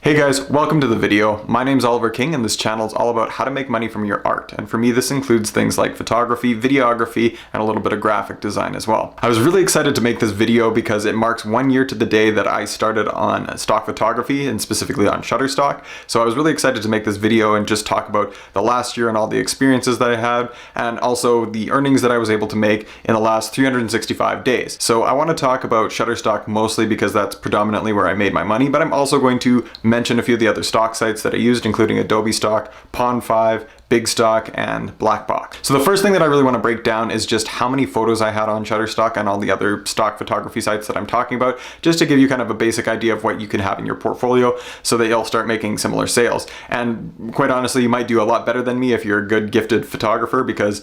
Hey guys, welcome to the video. My name's Oliver King and this channel is all about how to make money from your art. And for me, this includes things like photography, videography, and a little bit of graphic design as well. I was really excited to make this video because it marks 1 year to the day that I started on stock photography and specifically on Shutterstock. So I was really excited to make this video and just talk about the last year and all the experiences that I had and also the earnings that I was able to make in the last 365 days. So I want to talk about Shutterstock mostly because that's predominantly where I made my money, but I'm also going to mention a few of the other stock sites that I used, including Adobe Stock, Pond5, Big Stock, and Blackbox. So the first thing that I really want to break down is just how many photos I had on Shutterstock and all the other stock photography sites that I'm talking about, just to give you kind of a basic idea of what you can have in your portfolio so that you'll start making similar sales. And quite honestly, you might do a lot better than me if you're a good gifted photographer, because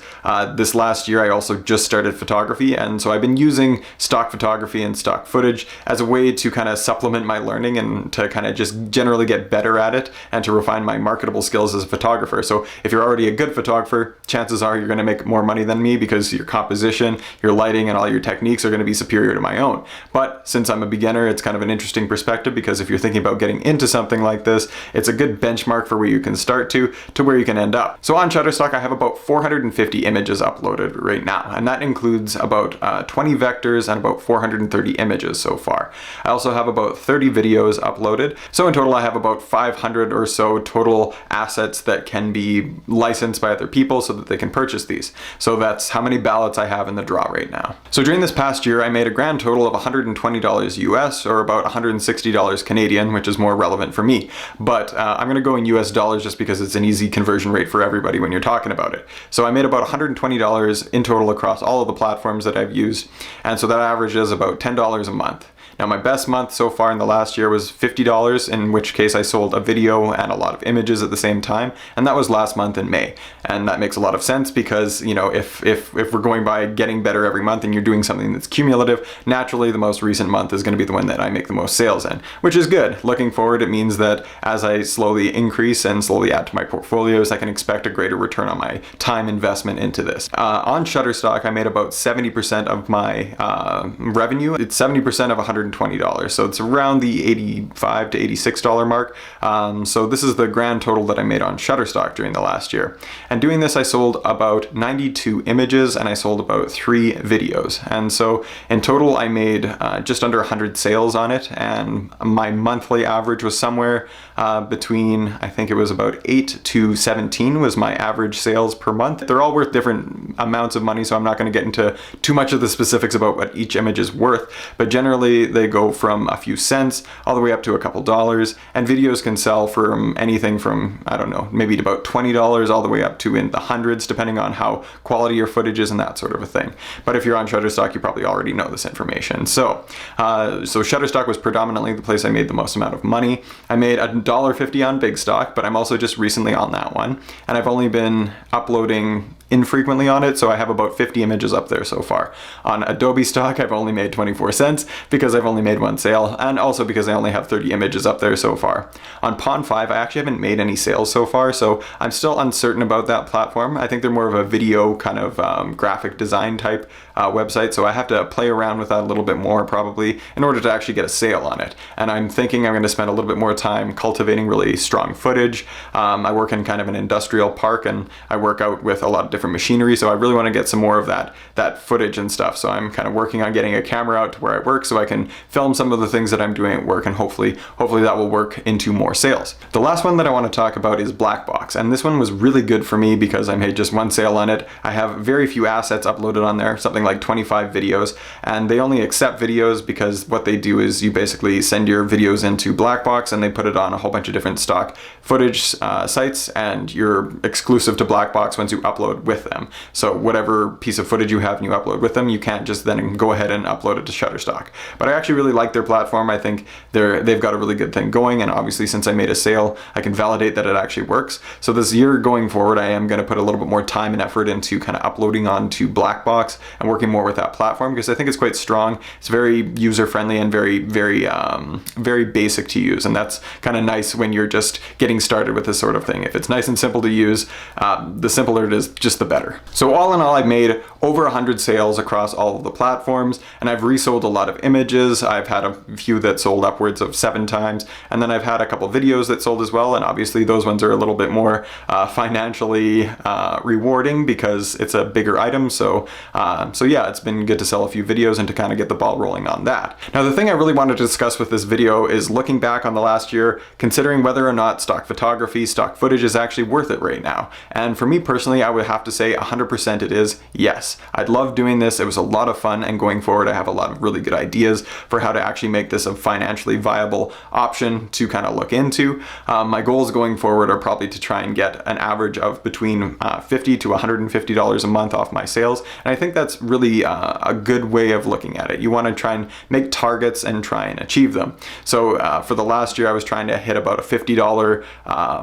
this last year I also just started photography, and so I've been using stock photography and stock footage as a way to kind of supplement my learning and to kind of just generally get better at it and to refine my marketable skills as a photographer. So if you're already a good photographer, chances are you're going to make more money than me because your composition, your lighting, and all your techniques are going to be superior to my own. But since I'm a beginner, it's kind of an interesting perspective, because if you're thinking about getting into something like this, it's a good benchmark for where you can start to where you can end up. So on Shutterstock, I have about 450 images uploaded right now, and that includes about 20 vectors and about 430 images so far. I also have about 30 videos uploaded. So in total, I have about 500 or so total assets that can be licensed by other people so that they can purchase these. So that's how many ballots I have in the draw right now. So during this past year, I made a grand total of $120 US, or about $160 Canadian, which is more relevant for me. But I'm going to go in US dollars just because it's an easy conversion rate for everybody when you're talking about it. So I made about $120 in total across all of the platforms that I've used. And so that averages about $10 a month. Now my best month so far in the last year was $50, in which case I sold a video and a lot of images at the same time, and that was last month in May. And that makes a lot of sense because, you know, if we're going by getting better every month and you're doing something that's cumulative, naturally the most recent month is going to be the one that I make the most sales in, which is good. Looking forward, it means that as I slowly increase and slowly add to my portfolios, I can expect a greater return on my time investment into this. On Shutterstock, I made about 70% of my revenue. It's 70% of $120. So it's around the $85 to $86 mark. So this is the grand total that I made on Shutterstock during the last year. And doing this, I sold about 92 images and I sold about 3 videos. And so in total, I made just under 100 sales on it. And my monthly average was somewhere between, I think it was about 8 to 17 was my average sales per month. They're all worth different amounts of money, so I'm not going to get into too much of the specifics about what each image is worth. But generally, they go from a few cents all the way up to a couple dollars, and videos can sell from anything from, I don't know, maybe about $20 all the way up to in the hundreds, depending on how quality your footage is and that sort of a thing. But if you're on Shutterstock, you probably already know this information. So Shutterstock was predominantly the place I made the most amount of money. I made $1.50 on Big Stock, but I'm also just recently on that one, and I've only been uploading infrequently on it, so I have about 50 images up there so far. On Adobe Stock, I've only made 24 cents because I've only made one sale, and also because I only have 30 images up there so far. On Pond5, I actually haven't made any sales so far, so I'm still uncertain about that platform. I think they're more of a video kind of graphic design type website, so I have to play around with that a little bit more probably in order to actually get a sale on it. And I'm thinking I'm going to spend a little bit more time cultivating really strong footage. I work in kind of an industrial park and I work out with a lot of different machinery, so I really want to get some more of that footage and stuff. So I'm kind of working on getting a camera out to where I work so I can film some of the things that I'm doing at work, and hopefully that will work into more sales. The last one that I want to talk about is Blackbox, and this one was really good for me because I made just one sale on it. I have very few assets uploaded on there, something like 25 videos, and they only accept videos because what they do is you basically send your videos into Blackbox and they put it on a whole bunch of different stock footage sites, and you're exclusive to Blackbox once you upload with them. So whatever piece of footage you have and you upload with them, you can't just then go ahead and upload it to Shutterstock. But I actually really like their platform. I think they've got a really good thing going, and obviously since I made a sale, I can validate that it actually works. So this year going forward, I am going to put a little bit more time and effort into kind of uploading onto Blackbox and working working more with that platform because I think it's quite strong. It's very user-friendly and very basic to use, and that's kind of nice when you're just getting started with this sort of thing. If it's nice and simple to use, the simpler it is, just the better. So all in all, I've made over 100 sales across all of the platforms, and I've resold a lot of images. I've had a few that sold upwards of 7 times, and then I've had a couple videos that sold as well, and obviously those ones are a little bit more financially rewarding because it's a bigger item. So yeah, it's been good to sell a few videos and to kind of get the ball rolling on that. Now, the thing I really wanted to discuss with this video is looking back on the last year, considering whether or not stock photography, stock footage is actually worth it right now. And for me personally, I would have to say 100% it is yes. I'd love doing this. It was a lot of fun, and going forward, I have a lot of really good ideas for how to actually make this a financially viable option to kind of look into. My goals going forward are probably to try and get an average of between $50 to $150 a month off my sales. And I think that's really a good way of looking at it. You want to try and make targets and try and achieve them. So for the last year, I was trying to hit about a $50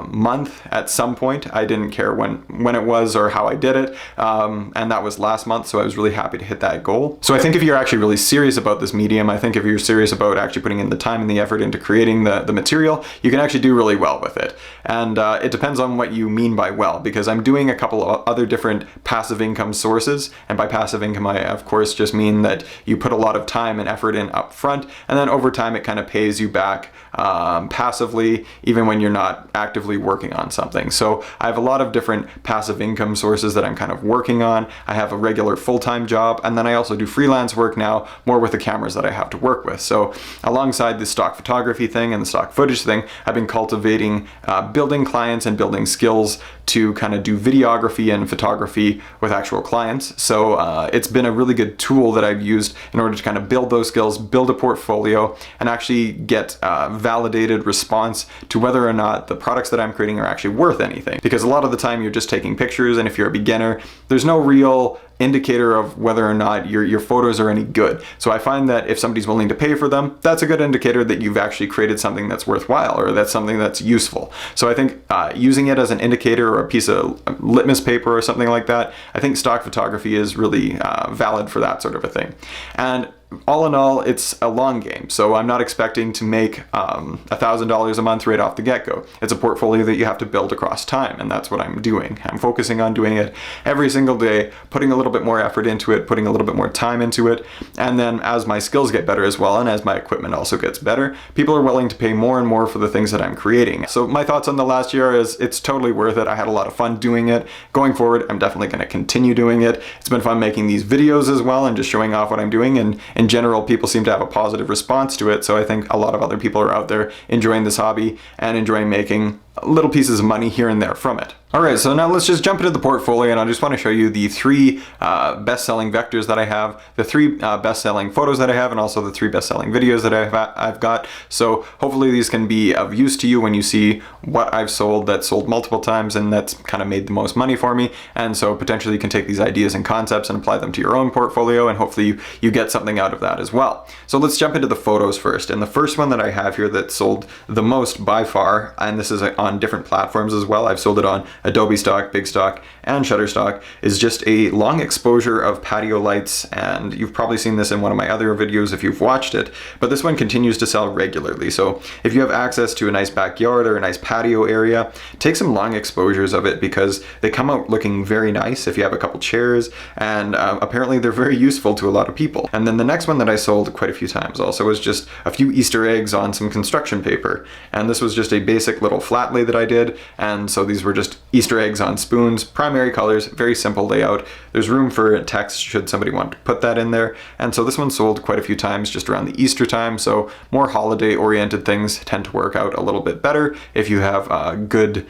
month at some point. I didn't care when it was or how I did it. And that was last month. So I was really happy to hit that goal. So I think if you're actually really serious about this medium, I think if you're serious about actually putting in the time and the effort into creating the material, you can actually do really well with it. And it depends on what you mean by well, because I'm doing a couple of other different passive income sources. And by passive income, I of course just mean that you put a lot of time and effort in up front, and then over time it kind of pays you back passively, even when you're not actively working on something. So I have a lot of different passive income sources that I'm kind of working on. I have a regular full-time job, and then I also do freelance work now, more with the cameras that I have to work with. So alongside the stock photography thing and the stock footage thing, I've been cultivating building clients and building skills to kind of do videography and photography with actual clients. So it's been a really good tool that I've used in order to kind of build those skills, build a portfolio, and actually get validated response to whether or not the products that I'm creating are actually worth anything. Because a lot of the time you're just taking pictures, and if you're a beginner, there's no real indicator of whether or not your photos are any good. So I find that if somebody's willing to pay for them, that's a good indicator that you've actually created something that's worthwhile, or that's something that's useful. So I think using it as an indicator or a piece of litmus paper or something like that, I think stock photography is really valid for that sort of a thing. And all in all, it's a long game, so I'm not expecting to make $1,000 a month right off the get-go. It's a portfolio that you have to build across time, and that's what I'm doing. I'm focusing on doing it every single day, putting a little bit more effort into it, putting a little bit more time into it, and then as my skills get better as well, and as my equipment also gets better, people are willing to pay more and more for the things that I'm creating. So my thoughts on the last year is it's totally worth it. I had a lot of fun doing it. Going forward, I'm definitely going to continue doing it. It's been fun making these videos as well and just showing off what I'm doing, and in general, people seem to have a positive response to it. So I think a lot of other people are out there enjoying this hobby and enjoying making little pieces of money here and there from it. Alright, so now let's just jump into the portfolio, and I just want to show you the 3 best-selling vectors that I have, the 3 best-selling photos that I have, and also the 3 best-selling videos that I've got. So hopefully these can be of use to you when you see what I've sold that's sold multiple times and that's kind of made the most money for me. And so potentially you can take these ideas and concepts and apply them to your own portfolio, and hopefully you get something out of that as well. So let's jump into the photos first. And the first one that I have here that sold the most by far, and this is on different platforms as well, I've sold it on Adobe Stock, Big Stock, and Shutterstock, is just a long exposure of patio lights. And you've probably seen this in one of my other videos if you've watched it, but this one continues to sell regularly. So if you have access to a nice backyard or a nice patio area, take some long exposures of it because they come out looking very nice if you have a couple chairs, and apparently they're very useful to a lot of people. And then the next one that I sold quite a few times also was just a few Easter eggs on some construction paper. And this was just a basic little flat lay that I did, and so these were just Easter eggs on spoons, primary colors, very simple layout. There's room for text should somebody want to put that in there. And so this one sold quite a few times just around the Easter time, so more holiday oriented things tend to work out a little bit better if you have good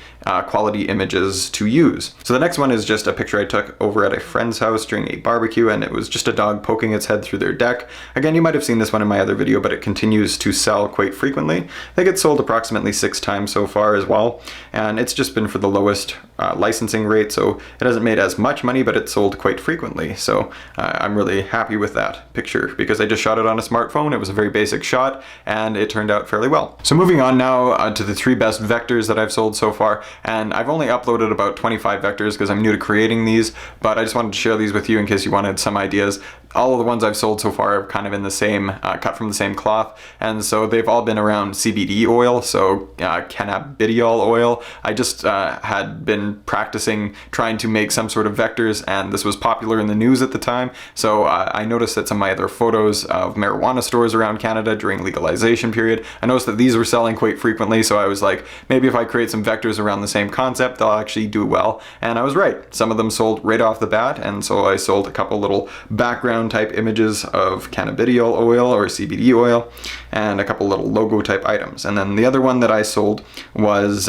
quality images to use. So the next one is just a picture I took over at a friend's house during a barbecue, and it was just a dog poking its head through their deck. Again, you might have seen this one in my other video, but it continues to sell quite frequently. I think it's sold approximately 6 times so far as well, and it's just been for the lowest licensing rate, so it hasn't made as much money, but it sold quite frequently. So I'm really happy with that picture because I just shot it on a smartphone. It was a very basic shot and it turned out fairly well. So moving on now to the 3 best vectors that I've sold so far, and I've only uploaded about 25 vectors because I'm new to creating these, but I just wanted to share these with you in case you wanted some ideas. All of the ones I've sold so far are kind of in the same, cut from the same cloth, and so they've all been around CBD oil, so cannabidiol oil. I just had been practicing trying to make some sort of vectors, and this was popular in the news at the time, so I noticed that some of my other photos of marijuana stores around Canada during legalization period, I noticed that these were selling quite frequently, so I was like, maybe if I create some vectors around the same concept, they'll actually do well, and I was right. Some of them sold right off the bat, and so I sold a couple little background type images of cannabidiol oil or CBD oil and a couple little logo type items. And then the other one that I sold was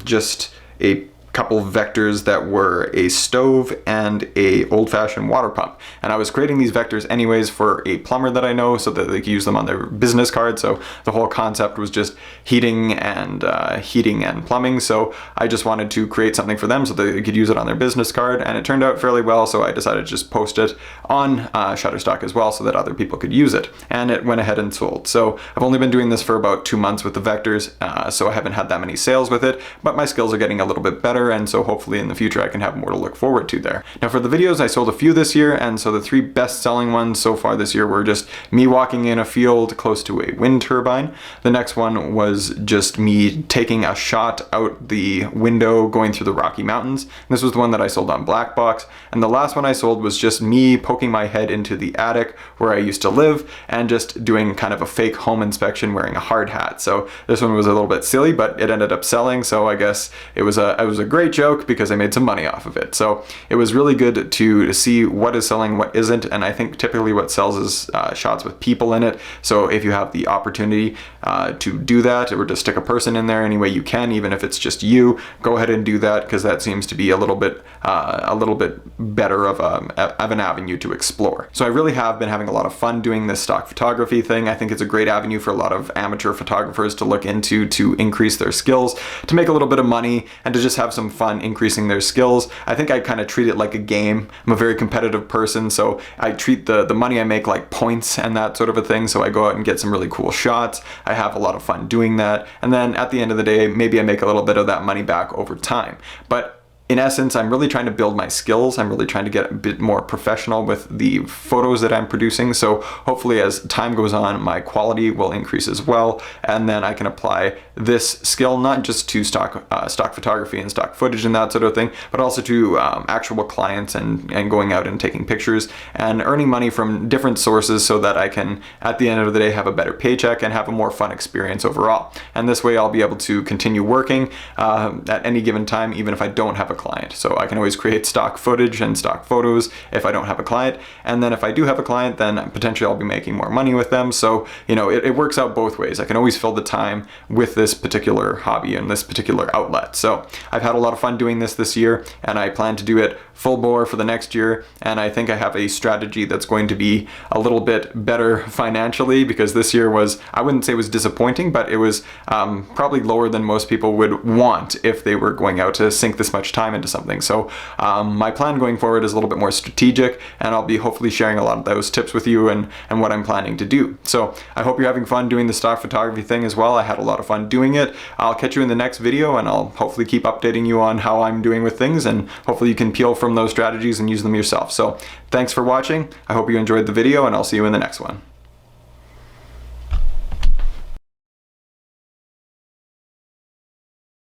just a couple vectors that were a stove and a old-fashioned water pump, and I was creating these vectors anyways for a plumber that I know so that they could use them on their business card. So the whole concept was just heating and plumbing, so I just wanted to create something for them so that they could use it on their business card, and it turned out fairly well, so I decided to just post it on Shutterstock as well so that other people could use it, and it went ahead and sold. So I've only been doing this for about 2 months with the vectors, so I haven't had that many sales with it, but my skills are getting a little bit better, and so hopefully in the future I can have more to look forward to there. Now for the videos, I sold a few this year, and so the 3 best selling ones so far this year were just me walking in a field close to a wind turbine. The next one was just me taking a shot out the window going through the Rocky Mountains. This was the one that I sold on Black Box, and the last one I sold was just me poking my head into the attic where I used to live and just doing kind of a fake home inspection wearing a hard hat. So this one was a little bit silly, but it ended up selling, so I guess it was a great joke because I made some money off of it. So it was really good to see what is selling, what isn't, and I think typically what sells is shots with people in it. So if you have the opportunity to do that, or to stick a person in there any way you can, even if it's just you, go ahead and do that, because that seems to be a little bit better of an avenue to explore. So I really have been having a lot of fun doing this stock photography thing. I think it's a great avenue for a lot of amateur photographers to look into to increase their skills, to make a little bit of money, and to just have some fun increasing their skills. I think I kind of treat it like a game. I'm a very competitive person, so I treat the money I make like points and that sort of a thing. So I go out and get some really cool shots. I have a lot of fun doing that, and then at the end of the day, maybe I make a little bit of that money back over time. But in essence, I'm really trying to build my skills. I'm really trying to get a bit more professional with the photos that I'm producing. So hopefully as time goes on, my quality will increase as well. And then I can apply this skill not just to stock photography and stock footage and that sort of thing, but also to actual clients and going out and taking pictures and earning money from different sources so that I can, at the end of the day, have a better paycheck and have a more fun experience overall. And this way I'll be able to continue working at any given time, even if I don't have a client. So I can always create stock footage and stock photos if I don't have a client, and then if I do have a client, then potentially I'll be making more money with them. So you know, it works out both ways. I can always fill the time with this particular hobby and this particular outlet. So I've had a lot of fun doing this year, and I plan to do it full bore for the next year, and I think I have a strategy that's going to be a little bit better financially, because this year was, I wouldn't say it was disappointing, but it was probably lower than most people would want if they were going out to sink this much time into something. So my plan going forward is a little bit more strategic, and I'll be hopefully sharing a lot of those tips with you and what I'm planning to do. So I hope you're having fun doing the stock photography thing as well. I had a lot of fun doing it. I'll catch you in the next video, and I'll hopefully keep updating you on how I'm doing with things, and hopefully you can peel from those strategies and use them yourself. So thanks for watching. I hope you enjoyed the video, and I'll see you in the next one.